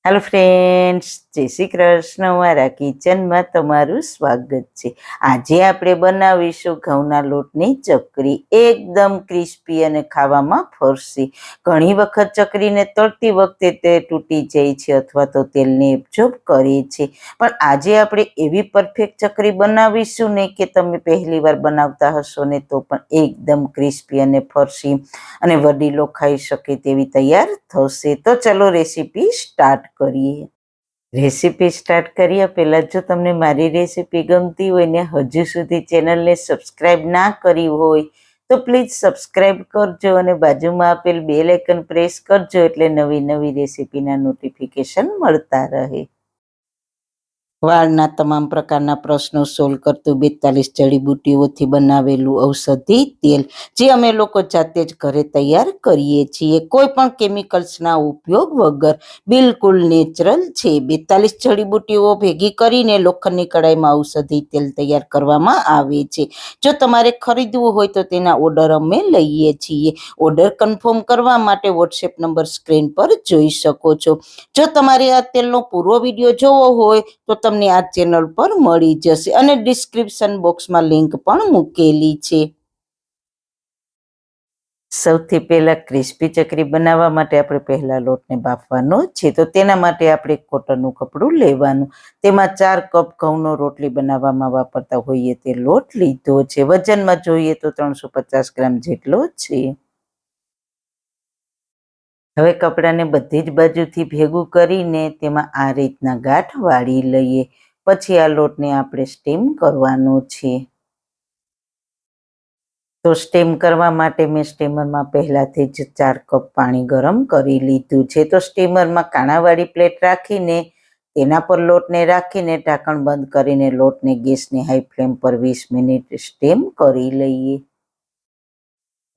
Hello friends, જય શ્રી કૃષ્ણ. મારા કિચનમાં તમારું સ્વાગત છે. આજે આપણે બનાવીશું ઘઉંના લોટની ચકરી. એકદમ ક્રિસ્પી અને ખાવામાં ફરસી. ઘણી વખત ચકરીને તળતી વખતે તે તૂટી જાય છે અથવા તો તેલને એબ્ઝોર્બ કરે છે, પણ આજે આપણે એવી પરફેક્ટ ચકરી બનાવીશું ને કે તમે પહેલી વાર બનાવતા હશો ને તો પણ એકદમ ક્રિસ્પી અને ફરસી અને વડીલો ખાઈ શકે તેવી તૈયાર થશે. તો ચલો રેસીપી સ્ટાર્ટ કરીએ. રેસીપી સ્ટાર્ટ કર્યા પહેલાં જો તમને મારી રેસીપી ગમતી હોય ને હજુ સુધી ચેનલને સબસ્ક્રાઈબ ના કરી હોય તો પ્લીઝ સબસ્ક્રાઈબ કરજો અને બાજુમાં આપેલ બેલ આઇકન પ્રેસ કરજો એટલે નવી નવી રેસીપીના નોટિફિકેશન મળતા રહે. વાળના તમામ પ્રકારના પ્રશ્નો સોલ્વ કરતું 42 જડીબુટ્ટીઓથી બનાવેલું ઔષધિ તેલ, જે અમે લોકો જાતે જ ઘરે તૈયાર કરીએ છીએ, કોઈ પણ કેમિકલ્સના ઉપયોગ વગર, બિલકુલ નેચરલ છે. 42 જડીબુટ્ટીઓ ભેગી કરીને લોખંડની કડાઈમાં ઔષધિ તેલ તૈયાર કરવામાં આવે છે. જો તમારે ખરીદવું હોય તો તેના ઓર્ડર અમે લઈએ છીએ. ઓર્ડર કન્ફર્મ કરવા માટે વોટ્સએપ નંબર સ્ક્રીન પર જોઈ શકો છો. જો તમારે આ તેલનો પૂરો વિડીયો જોવો હોય તો તમને આ ચેનલ પર મળી જશે અને ડિસ્ક્રિપ્શન બોક્સમાં લિંક પણ મૂકેલી છે. સૌથી પહેલા ક્રિસ્પી ચકરી બનાવવા માટે આપણે પહેલા લોટને બાફવાનો છે. તો તેના માટે આપણે કોટનનું કપડું લેવાનું, તેમાં 4 કપ ઘઉંનો રોટલી બનાવવામાં વાપરતા હોઈએ તે લોટ લીધો છે. વજનમાં જોઈએ તો 350 ગ્રામ જેટલો છે. હવે કપડાને બધી જ બાજુથી ભેગું કરીને તેમાં આ રીતના ગાંઠ વાળી લઈએ. પછી આ લોટને આપણે સ્ટીમ કરવાનો છે. તો સ્ટીમ કરવા માટે મેં સ્ટીમરમાં પહેલાથી જ 4 કપ પાણી ગરમ કરી લીધું છે. તો સ્ટીમરમાં કાણાવાળી પ્લેટ રાખીને તેના પર લોટને રાખીને ઢાંકણ બંધ કરીને લોટને ગેસની હાઈ ફ્લેમ પર 20 મિનિટ સ્ટીમ કરી લઈએ.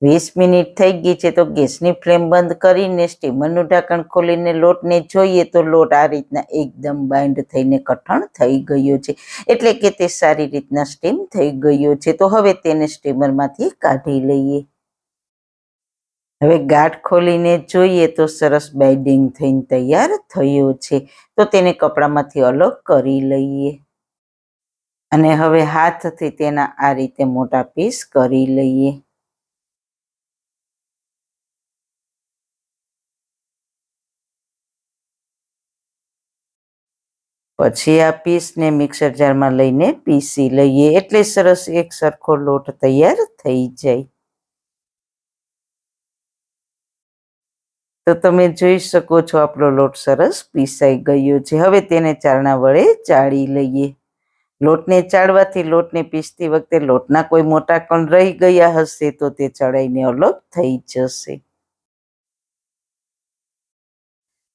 20 મિનિટ થઈ ગઈ છે તો ગેસની ફ્લેમ બંધ કરીને સ્ટીમરનું ઢાંકણ ખોલીને લોટને જોઈએ તો લોટ આ રીતના એકદમ બાઇન્ડ થઈને કઠણ થઈ ગયો છે, એટલે કે તે સારી રીતના સ્ટીમ થઈ ગયો છે. તો હવે તેને સ્ટીમરમાંથી કાઢી લઈએ. હવે ગાંઠ ખોલીને જોઈએ તો સરસ બાઇન્ડિંગ થઈને તૈયાર થયો છે. તો તેને કપડામાંથી અલગ કરી લઈએ અને હવે હાથથી તેના આ રીતે મોટા પીસ કરી લઈએ. પછી આ પીસને મિક્સર જારમાં લઈને પીસી લઈએ એટલે સરસ એક સરખો લોટ તૈયાર થઈ જાય. તો તમે જોઈ શકો છો આપણો લોટ સરસ પીસાઈ ગયો છે. હવે તેને ચાળણા વડે ચાળી લઈએ. લોટને ચાળવાથી લોટને પીસતી વખતે લોટના કોઈ મોટા કણ રહી ગયા હશે તો તે ચડાઈને અલગ થઈ જશે.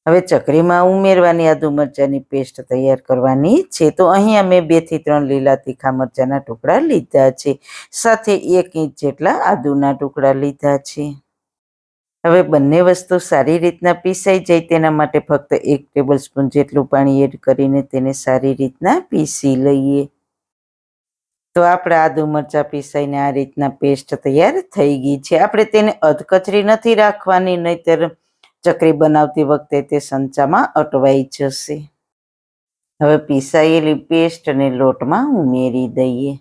હવે ચકરીમાં ઉમેરવાની આદુ મરચાંની પેસ્ટ તૈયાર કરવાની છે. તો અહીંયા મેં 2 થી 3 લીલા તીખા મરચાંના ટુકડા લીધા છે, સાથે 1 ઇંચ જેટલા આદુના ટુકડા લીધા છે. હવે બંને વસ્તુ સારી રીતના પીસાઈ જાય તેના માટે ફક્ત 1 ટેબલ સ્પૂન જેટલું પાણી એડ કરીને તેને સારી રીતના પીસી લઈએ. તો આપણા આદુ મરચાં પીસાઈને આ રીતના પેસ્ટ તૈયાર થઈ ગઈ છે. આપણે તેને અધકચરી નથી રાખવાની, નહીંતર ચકરી બનાવતી વખતે તે સંચામાં અટવાઈ જશે. હવે પીસાયેલી પેસ્ટને લોટમાં ઉમેરી દઈએ.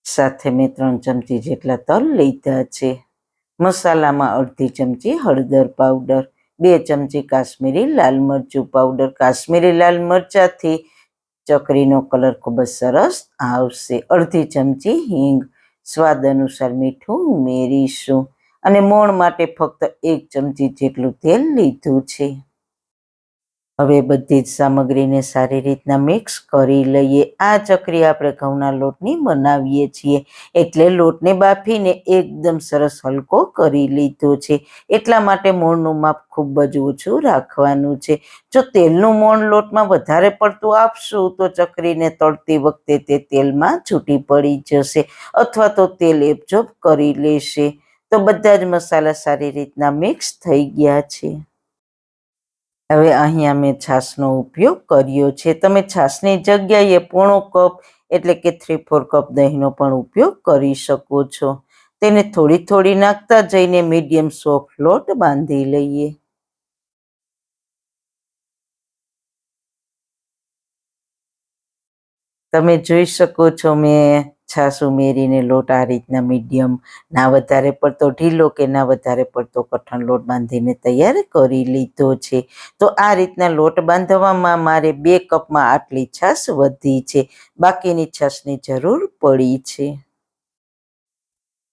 સાથે મેં 3 ચમચી જેટલા તલ લીધા છે. મસાલામાં અડધી ચમચી હળદર પાવડર, 2 ચમચી કાશ્મીરી લાલ મરચું પાવડર. કાશ્મીરી લાલ મરચાંથી ચકરીનો કલર ખૂબ જ સરસ આવશે. અડધી ચમચી હિંગ, સ્વાદ અનુસાર મીઠું ઉમેરીશું અને મોણ માટે ફક્ત 1 ચમચી જેટલું તેલ લીધું છે. હવે બધી જ સામગ્રીને સારી રીતના મિક્સ કરી લઈએ. આ ચકરી આપણે ઘઉંના લોટની બનાવીએ છીએ એટલે લોટને બાફીને એકદમ સરસ હલકો કરી લીધો છે. એટલા માટે મોણનું માપ ખૂબ જ ઓછું રાખવાનું છે. જો તેલનું મોણ લોટમાં વધારે પડતું આપશું તો ચકરીને તળતી વખતે તે તેલમાં છૂટી પડી જશે અથવા તો તેલ એબ્ઝોર્બ કરી લેશે. તો બધા જ મસાલા સારી રીતના મિક્સ થઈ ગયા છે. હવે અહીંયા મેં છાશનો ઉપયોગ કર્યો છે. તમે છાશની જગ્યાએ પોણો કપ એટલે કે 3/4 કપ દહીંનો પણ ઉપયોગ કરી શકો છો. તેને થોડી થોડી નાખતા જઈને મીડિયમ સોફ્ટ લોટ બાંધી લઈએ. તમે જોઈ શકો છો મેં છાશ ઉમેરીને લોટ આ રીતના મીડિયમ, ના વધારે પડતો ઢીલો કે ના વધારે પડતો કઠણ લોટ બાંધીને તૈયાર કરી લીધો છે. તો આ રીતના લોટ બાંધવામાં મારે 2 કપમાં આટલી છાશ વધી છે, બાકીની છાશની જરૂર પડી છે.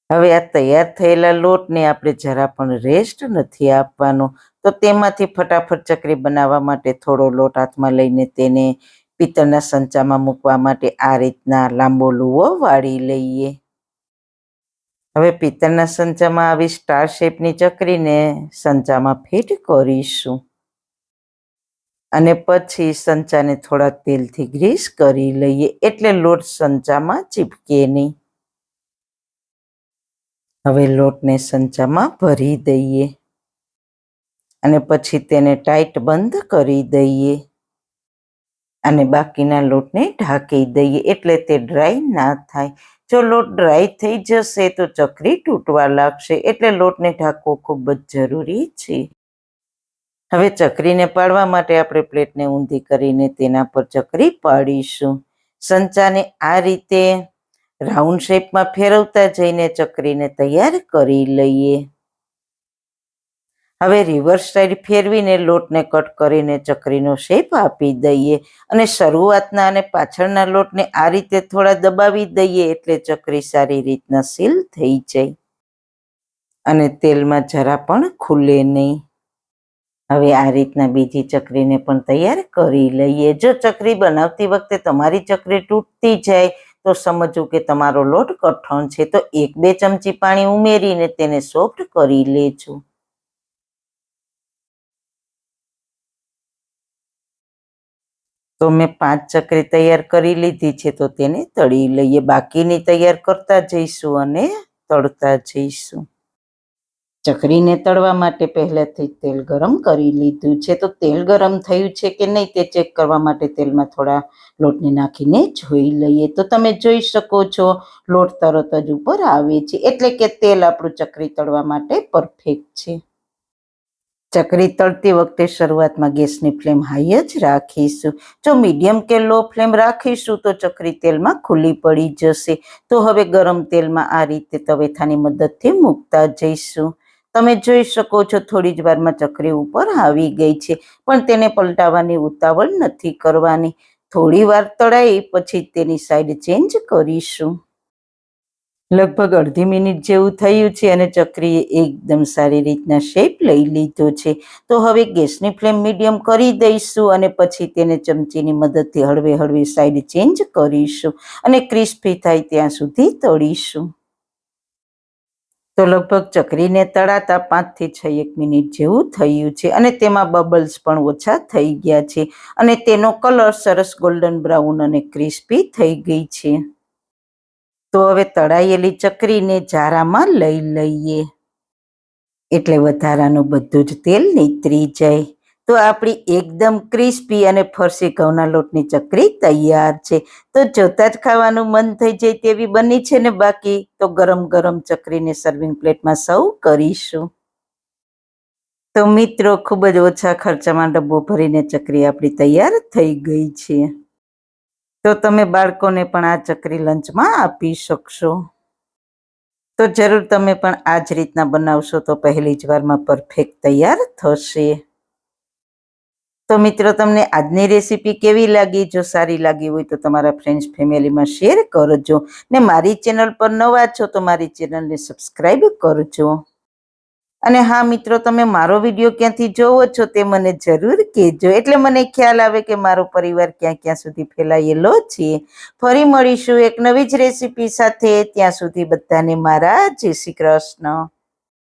હવે આ તૈયાર થયેલા લોટને આપણે જરા પણ રેસ્ટ નથી આપવાનો, તો તેમાંથી ફટાફટ ચકરી બનાવવા માટે થોડો લોટ હાથમાં લઈને તેને પિત્તળના સંચામાં મૂકવા માટે આ રીતના લાંબો લુવો વાળી લઈએ. હવે પિત્તળના સંચામાં આવી સ્ટાર શેપની ચકરીને સંચામાં ફિટ કરીશું અને પછી સંચાને થોડા તેલથી ગ્રીસ કરી લઈએ, એટલે લોટ સંચામાં ચીપકે નહીં. હવે લોટને સંચામાં ભરી દઈએ અને પછી તેને ટાઈટ બંધ કરી દઈએ અને બાકીના લોટને ઢાંકી દઈએ, એટલે તે ડ્રાય ના થાય. જો લોટ ડ્રાય થઈ જશે તો ચકરી તૂટવા લાગશે, એટલે લોટને ઢાંકવો ખૂબ જ જરૂરી છે. હવે ચકરીને પાડવા માટે આપણે પ્લેટને ઊંધી કરીને તેના પર ચકરી પાડીશું. સંચાને આ રીતે રાઉન્ડ શેપમાં ફેરવતા જઈને ચકરીને તૈયાર કરી લઈએ. હવે રિવર્સ સાઈડ ફેરવીને લોટને કટ કરીને ચકરીનો શેપ આપી દઈએ અને શરૂઆતના અને પાછળના લોટને આ રીતે થોડા દબાવી દઈએ, એટલે ચકરી સારી રીતના સીલ થઈ જાય અને તેલમાં જરા પણ ખુલે નહીં. હવે આ રીતના બીજી ચકરીને પણ તૈયાર કરી લઈએ. જો ચકરી બનાવતી વખતે તમારી ચકરી તૂટતી જાય તો સમજવું કે તમારો લોટ કઠણ છે, તો 1-2 ચમચી પાણી ઉમેરીને તેને સોફ્ટ કરી લેજો. તો મેં 5 ચકરી તૈયાર કરી લીધી છે, તો તેને તળી લઈએ. બાકીની તૈયાર કરતા જઈશું અને તળતા જઈશું. ચકરીને તળવા માટે પહેલાથી તેલ ગરમ કરી લીધું છે, તો તેલ ગરમ થયું છે કે નહીં તે ચેક કરવા માટે તેલમાં થોડા લોટને નાખીને જોઈ લઈએ. તો તમે જોઈ શકો છો લોટ તરત જ ઉપર આવે છે, એટલે કે તેલ આપણું ચકરી તળવા માટે પરફેક્ટ છે. ચકરી તળતી વખતે શરૂઆતમાં ગેસની ફ્લેમ હાઈ જ રાખીશું. જો મીડિયમ કે લો ફ્લેમ રાખીશું તો ચકરી તેલમાં ખુલ્લી પડી જશે. તો હવે ગરમ તેલમાં આ રીતે તવેથાની મદદથી મૂકતા જઈશું. તમે જોઈ શકો છો થોડી જ વારમાં ચકરી ઉપર આવી ગઈ છે, પણ તેને પલટાવવાની ઉતાવળ નથી કરવાની. થોડી વાર તળાઈ પછી તેની સાઈડ ચેન્જ કરીશું. લગભગ અડધી મિનિટ જેવું થયું છે અને ચકરીએ એકદમ સારી રીતના શેપ લઈ લીધો છે. તો હવે ગેસની ફ્લેમ મીડિયમ કરી દઈશું અને પછી તેને ચમચીની મદદથી હળવે હળવે સાઈડ ચેન્જ કરીશું અને ક્રિસ્પી થાય ત્યાં સુધી તળીશું. તો લગભગ ચકરીને તળાતા 5 થી 6 મિનિટ જેવું થયું છે અને તેમાં બબલ્સ પણ ઓછા થઈ ગયા છે અને તેનો કલર સરસ ગોલ્ડન બ્રાઉન અને ક્રિસ્પી થઈ ગઈ છે. તો હવે તળાયેલી ચકરીને જારામાં લઈ લઈએ, એટલે વધારાનું બધું જ તેલ નીતરી જાય. તો આપણી એકદમ ક્રિસ્પી અને ફરસી ઘઉંના લોટની ચકરી તૈયાર છે. તો જોતા જ ખાવાનું મન થઈ જાય તેવી બની છે ને. બાકી તો ગરમ ગરમ ચકરીને સર્વિંગ પ્લેટમાં સર્વ કરીશું. તો મિત્રો ખૂબ જ ઓછા ખર્ચામાં ડબ્બો ભરીને ચકરી આપણી તૈયાર થઈ ગઈ છે. તો તમે બાળકોને પણ આ ચકરી લંચમાં આપી શકશો. તો જરૂર તમે પણ આ જ રીતના બનાવશો તો પહેલી જ વારમાં પરફેક્ટ તૈયાર થશે. તો મિત્રો તમને આજની રેસીપી કેવી લાગી? જો સારી લાગી હોય તો તમારા ફ્રેન્ડ્સ ફેમિલીમાં શેર કરજો ને મારી ચેનલ પર નવા છો તો મારી ચેનલને સબસ્ક્રાઈબ કરજો. અને હા મિત્રો, તમે મારો વિડીયો ક્યાંથી જોવો છો તે મને જરૂર કહેજો, એટલે મને ખ્યાલ આવે કે મારો પરિવાર ક્યાં ક્યાં સુધી ફેલાયેલો છે. ફરી મળીશું એક નવી જ રેસીપી સાથે. ત્યાં સુધી બધાને મારા જય શ્રી કૃષ્ણ.